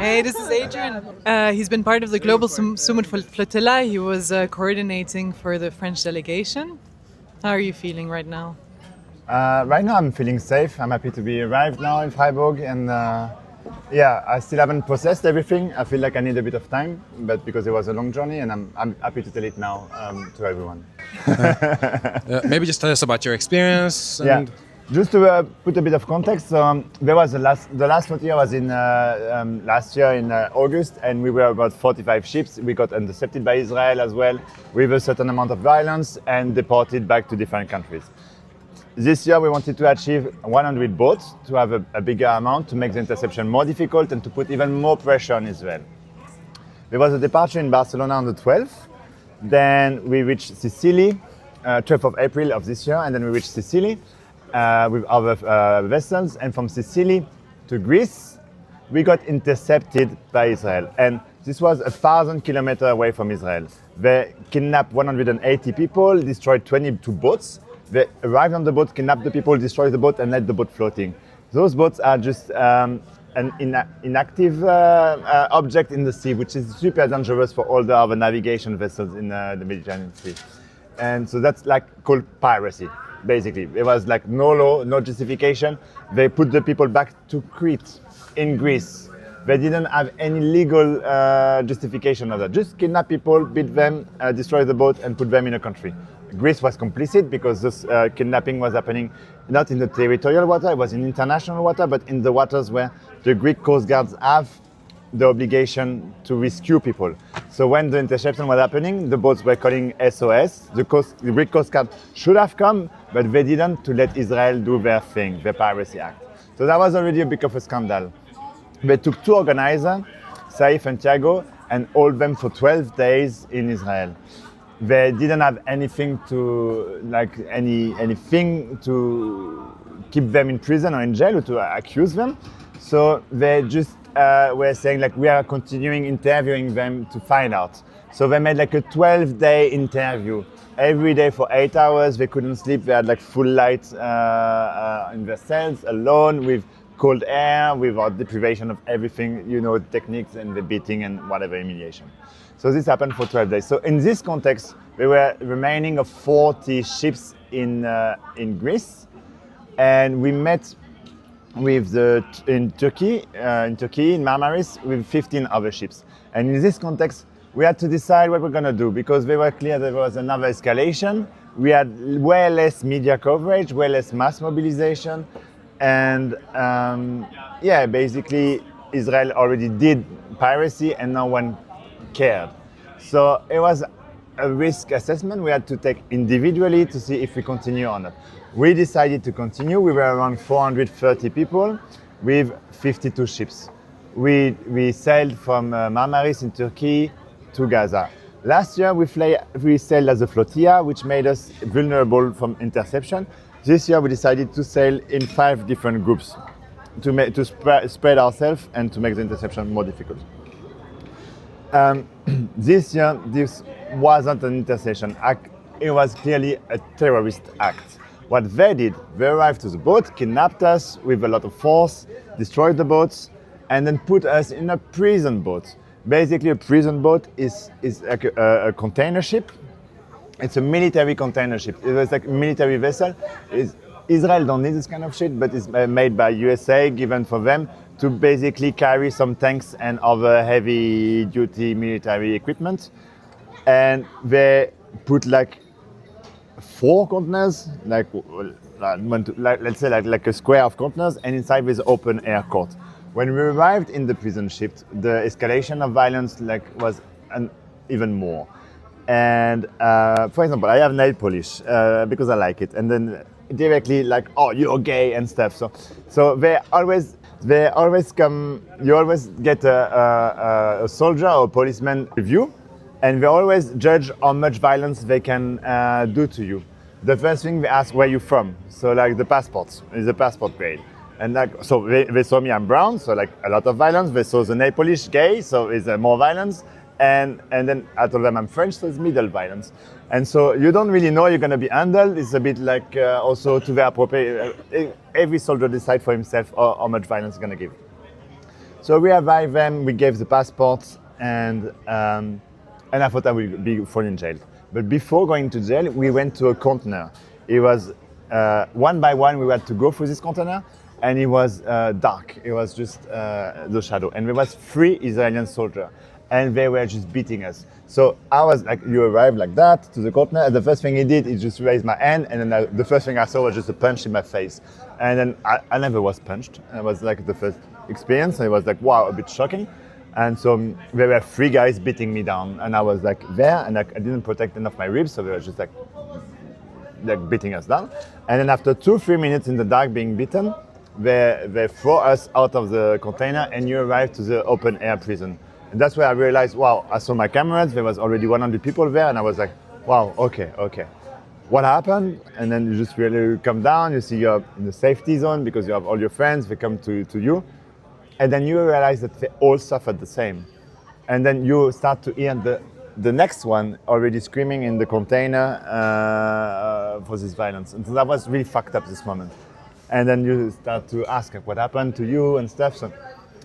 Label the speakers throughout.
Speaker 1: Hey, this is Adrien. He's been part of the Global Summed Flotilla. He was coordinating for the French delegation. How are you feeling right now?
Speaker 2: Right now I'm feeling safe. I'm happy to be arrived now in Freiburg, and I still haven't processed everything. I feel like I need a bit of time, but because it was a long journey, and I'm happy to tell it now to everyone.
Speaker 3: Maybe just tell us about your experience. And
Speaker 2: Just to put a bit of context, there was the last flotilla was in last year in August, and we were about 45 ships. We got intercepted by Israel as well, with a certain amount of violence, and deported back to different countries. This year we wanted to achieve 100 boats, to have a bigger amount, to make the interception more difficult and to put even more pressure on Israel. There was a departure in Barcelona on the 12th. Then we reached Sicily, 12th of April of this year, and then we reached Sicily with other vessels. And from Sicily to Greece, we got intercepted by Israel. And this was 1,000 kilometers away from Israel. They kidnapped 180 people, destroyed 22 boats. They arrived on the boat, kidnapped the people, destroyed the boat, and left the boat floating. Those boats are just an inactive object in the sea, which is super dangerous for all the other navigation vessels in the Mediterranean Sea. And so that's like called piracy, basically. It was like no law, no justification. They put the people back to Crete in Greece. They didn't have any legal justification of that. Just kidnap people, beat them, destroy the boat, and put them in a country. Greece was complicit because this kidnapping was happening not in the territorial water, it was in international water, but in the waters where the Greek coast guards have the obligation to rescue people. So when the interception was happening, the boats were calling SOS. The Greek coast guard should have come, but they didn't, to let Israel do their thing, their piracy act. So that was already a bit of a scandal. They took two organizers, Saif and Thiago, and hold them for 12 days in Israel. They didn't have anything anything to keep them in prison or in jail or to accuse them. So they just were saying like, we are continuing interviewing them to find out. So they made like a 12-day interview. Every day for 8 hours, they couldn't sleep. They had like full light in their cells, alone, with cold air, without deprivation of everything, techniques and the beating and whatever humiliation. So this happened for 12 days. So in this context, there were remaining of 40 ships in Greece, and we met with in Turkey, in Marmaris, with 15 other ships. And in this context, we had to decide what we're going to do, because they were clear there was another escalation. We had way less media coverage, way less mass mobilization, and basically Israel already did piracy and no one cared. So it was a risk assessment we had to take individually to see if we continue or not. We decided to continue. We were around 430 people with 52 ships. We sailed from Marmaris in Turkey to Gaza. Last year we sailed as a flotilla, which made us vulnerable from interception. This year we decided to sail in 5 different groups to spread ourselves and to make the interception more difficult. This year, this wasn't an interception act. It was clearly a terrorist act. What they did, they arrived to the boat, kidnapped us with a lot of force, destroyed the boats, and then put us in a prison boat. Basically, a prison boat is like a container ship. It's a military container ship. It was like a military vessel. Israel don't need this kind of shit, but it's made by USA, given for them to basically carry some tanks and other heavy-duty military equipment. And they put like 4 containers, let's say like a square of containers, and inside there's open air court. When we arrived in the prison ship, the escalation of violence was even more. And for example, I have nail polish because I like it, and then directly like, oh, you're gay and stuff. So they always come. You always get a soldier or a policeman with you, and they always judge how much violence they can do to you. The first thing they ask, where you from? So like the passports is a passport grade. And so they saw me, I'm brown, so like a lot of violence. They saw the nail polish, gay, so it's more violence. And then I told them I'm French, so it's middle violence. And so you don't really know you're going to be handled. It's a bit like also to the appropriate. Every soldier decides for himself how much violence he's going to give. So we arrived them, we gave the passports, and I thought I would be thrown in jail. But before going to jail, we went to a container. It was one by one, we had to go through this container, and it was dark. It was just the shadow. And there was 3 Israeli soldiers, and they were just beating us. So I was like, you arrive like that to the container, and the first thing he did is just raise my hand, and then the first thing I saw was just a punch in my face. And then I never was punched. It was like the first experience, and it was like, wow, a bit shocking. And so there were 3 guys beating me down, and I was like there, and I didn't protect enough my ribs, so they were just like beating us down. And then after 2-3 minutes in the dark being beaten, they throw us out of the container, and you arrive to the open air prison. And that's where I realized, wow, I saw my cameras, there was already 100 people there, and I was like, wow, okay. What happened? And then you just really come down, you see you're in the safety zone because you have all your friends, they come to you. And then you realize that they all suffered the same. And then you start to hear the next one already screaming in the container for this violence. And so that was really fucked up, this moment. And then you start to ask like, what happened to you and stuff. So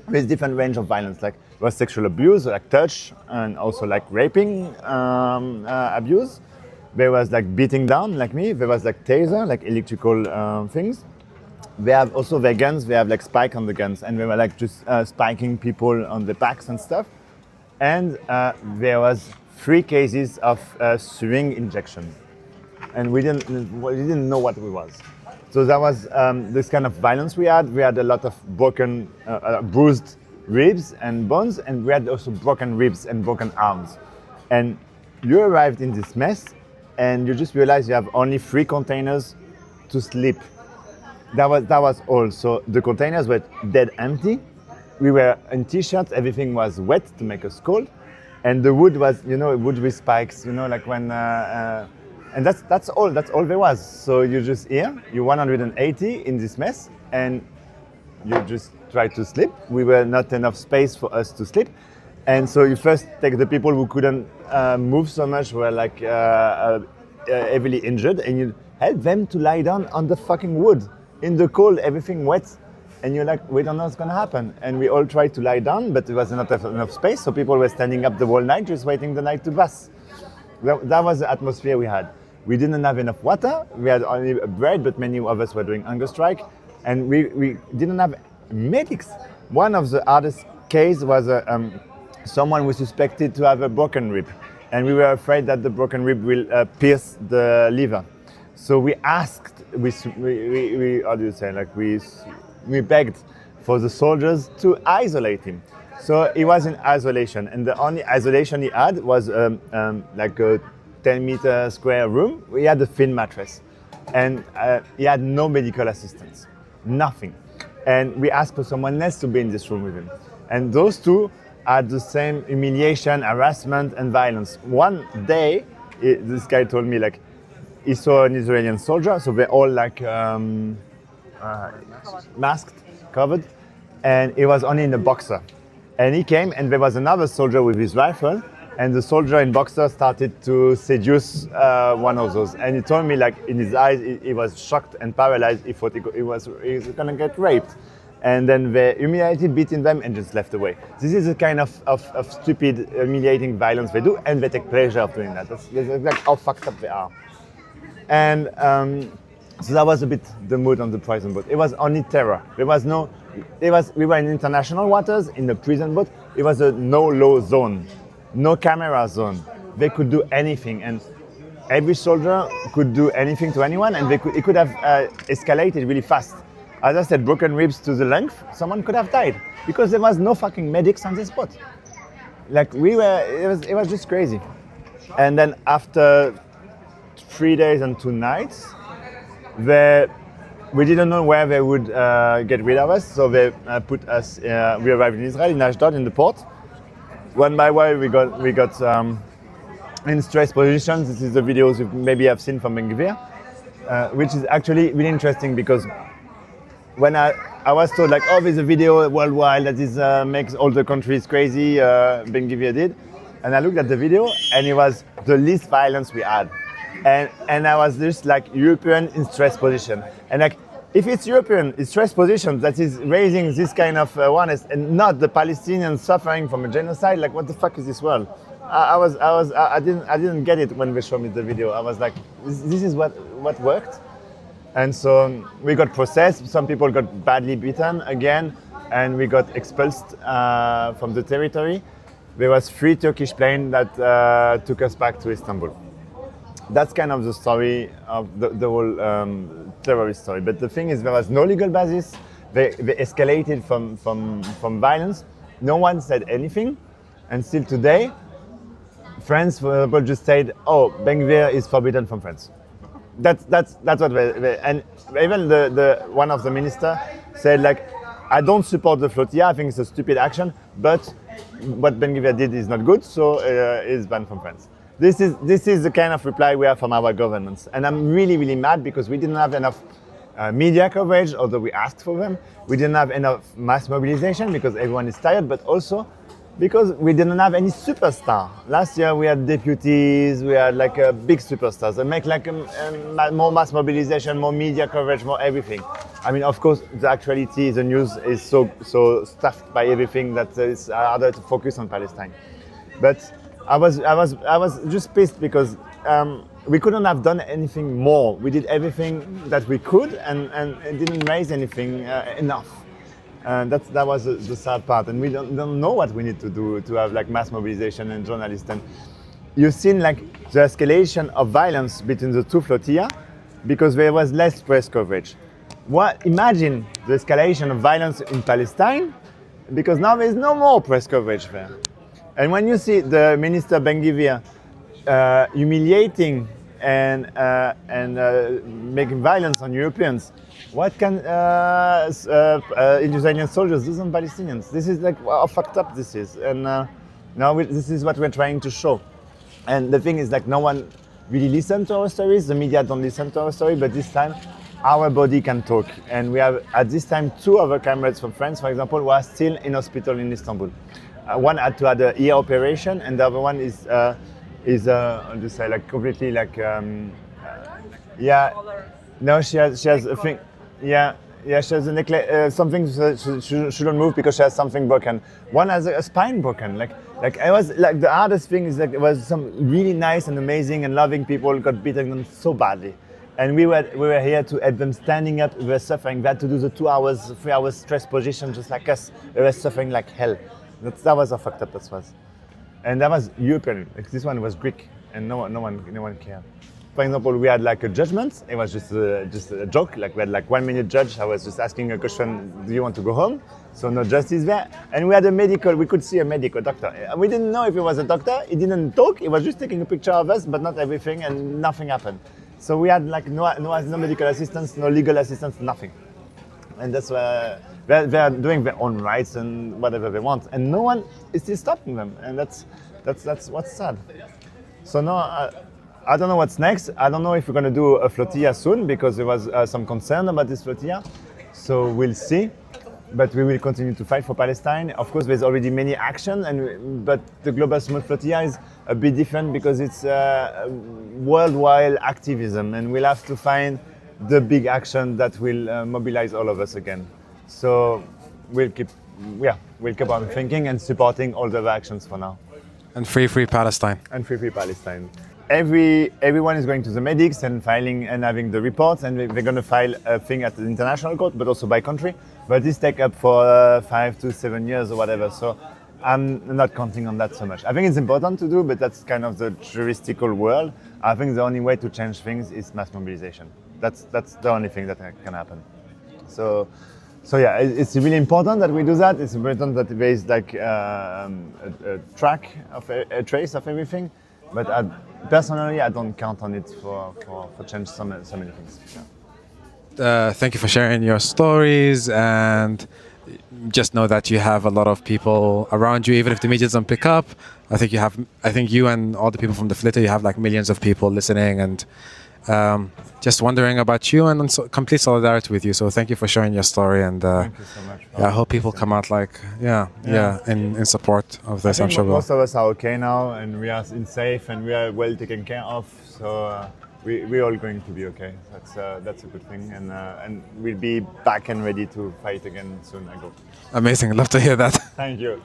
Speaker 2: there's different range of violence, like there was sexual abuse, like touch, and also like raping abuse. There was like beating down, like me. There was like taser, like electrical things. They have also their guns, they have like spike on the guns, and they were like just spiking people on the backs and stuff. And there was 3 cases of syringe injection. And we didn't know what it was. So that was this kind of violence we had. We had a lot of broken, bruised ribs and bones, and we had also broken ribs and broken arms. And you arrived in this mess, and you just realized you have only 3 containers to sleep. That was all. So the containers were dead empty. We were in t-shirts, everything was wet to make us cold. And the wood was, wood with spikes, like when, and that's all there was. So you just here, you're 180 in this mess, and you just try to sleep. We were not enough space for us to sleep. And so you first take the people who couldn't move so much, were like heavily injured, and you help them to lie down on the fucking wood. In the cold, everything wet, and you're like, we don't know what's gonna happen. And we all tried to lie down, but there was not enough space, so people were standing up the whole night, just waiting the night to pass. That was the atmosphere we had. We didn't have enough water, we had only bread, but many of us were doing hunger strike, and we didn't have medics. One of the hardest cases was someone was suspected to have a broken rib, and we were afraid that the broken rib will pierce the liver. So we asked, we how do you say, like we begged for the soldiers to isolate him. So he was in isolation, and the only isolation he had was like a 10-meter square room. We had a thin mattress, and he had no medical assistance, nothing. And we asked for someone else to be in this room with him. And those 2 had the same humiliation, harassment, and violence. One day, this guy told me like, he saw an Israeli soldier, so they're all like masked, covered, and he was only in a boxer. And he came, and there was another soldier with his rifle, and the soldier in boxer started to seduce one of those. And he told me, like, in his eyes, he was shocked and paralyzed. He thought he was gonna get raped. And then they humiliated, beating them, and just left away. This is the kind of stupid, humiliating violence they do, and they take pleasure of doing that. That's like how fucked up they are. And so that was a bit the mood on the prison boat. It was only terror. We were in international waters, in the prison boat. It was a no-law zone, no camera zone. They could do anything, and every soldier could do anything to anyone, and it could have escalated really fast. As I said, broken ribs to the length, someone could have died, because there was no fucking medics on this boat. Like it was just crazy. And then after 3 days and 2 nights, we didn't know where they would get rid of us, so they put us. We arrived in Israel, in Ashdod, in the port. One by one, we got in stress positions. This is the videos you maybe have seen from Ben Gvir, which is actually really interesting, because when I was told like, oh, there's a video worldwide that is makes all the countries crazy, Ben Gvir did, and I looked at the video, and it was the least violence we had. And I was just like European in stress position. And like if it's European, it's stress positions that is raising this kind of awareness, and not the Palestinians suffering from a genocide. Like, what the fuck is this world? I didn't get it when they showed me the video. I was like, this is what worked. And so we got processed. Some people got badly beaten again, and we got expulsed from the territory. There was 3 Turkish planes that took us back to Istanbul. That's kind of the story of the whole terrorist story. But the thing is, there was no legal basis. They escalated from violence. No one said anything. And still today, France, for example, just said, "Oh, Ben Gvir is forbidden from France." That's what and even the one of the minister said, like, "I don't support the flotilla. I think it's a stupid action, but what Ben Gvir did is not good, so it's banned from France." This is the kind of reply we have from our governments, and I'm really mad because we didn't have enough media coverage, although we asked for them. We didn't have enough mass mobilization because everyone is tired, but also because we didn't have any superstar. Last year we had deputies, we had like big superstars, and make like more mass mobilization, more media coverage, more everything. I mean, of course, the actuality, the news is so stuffed by everything that it's harder to focus on Palestine. But I was just pissed because we couldn't have done anything more. We did everything that we could, and it didn't raise anything enough. That was the sad part, and we don't know what we need to do to have like mass mobilization and journalists. And you've seen like the escalation of violence between the 2 flotilla because there was less press coverage. Imagine the escalation of violence in Palestine because now there is no more press coverage there. And when you see the minister Ben Gvir humiliating and making violence on Europeans, what can Israeli soldiers do on Palestinians? This is like how fucked up this is. And now this is what we're trying to show. And the thing is, like, no one really listens to our stories. The media don't listen to our story, but this time our body can talk. And we have at this time 2 other comrades from France, for example, who are still in hospital in Istanbul. One had to have an ear operation, and the other one is I'll just say, like, completely like no, she has a thing. Yeah, she has a necklace, something she shouldn't move because she has something broken. One has a spine broken. Like I was like, the hardest thing is like it was some really nice and amazing and loving people got beaten so badly, and we were here to help them standing up. They were suffering. They had to do the 2 hours, 3 hours stress position just like us. They were suffering like hell. That was how fucked up that was, and that was European. Like, this one was Greek, and no one cared. For example, we had like a judgment. It was just a joke. Like, we had like 1 minute judge. I was just asking a question: "Do you want to go home?" So no justice there. And we had a medical. We could see a medical doctor. We didn't know if he was a doctor. He didn't talk. He was just taking a picture of us, but not everything, and nothing happened. So we had like no medical assistance, no legal assistance, nothing. And that's where they are doing their own rights and whatever they want, and no one is still stopping them. And that's what's sad. So now. I don't know what's next. I don't know if we're going to do a flotilla soon because there was some concern about this flotilla. So we'll see. But we will continue to fight for Palestine. Of course, there's already many action, but the Global Summed Flotilla is a bit different because it's worldwide activism, and we'll have to find the big action that will mobilize all of us again. So we'll keep on thinking and supporting all the actions for now.
Speaker 3: And free Palestine.
Speaker 2: And free Palestine. Everyone is going to the medics and filing and having the reports, and they're going to file a thing at the international court, but also by country. But this take up for 5 to 7 years or whatever. So I'm not counting on that so much. I think it's important to do, but that's kind of the juristical world. I think the only way to change things is mass mobilization. That's the only thing that can happen. So yeah, it's really important that we do that. It's important that there is like a trace of everything. But personally, I don't count on it for change so many things. Yeah.
Speaker 3: Thank you for sharing your stories, and just know that you have a lot of people around you, even if the media doesn't pick up. I think you and all the people from the flotilla, you have like millions of people listening and just wondering about you, and complete solidarity with you. So thank you for sharing your story, and
Speaker 2: thank you so much.
Speaker 3: I hope people come out like in support of this. I'm sure
Speaker 2: most of us are okay now, and we are safe, and we are well taken care of. So we're all going to be okay. That's a good thing, and we'll be back and ready to fight again soon. I hope.
Speaker 3: Amazing. Love to hear that.
Speaker 2: Thank you.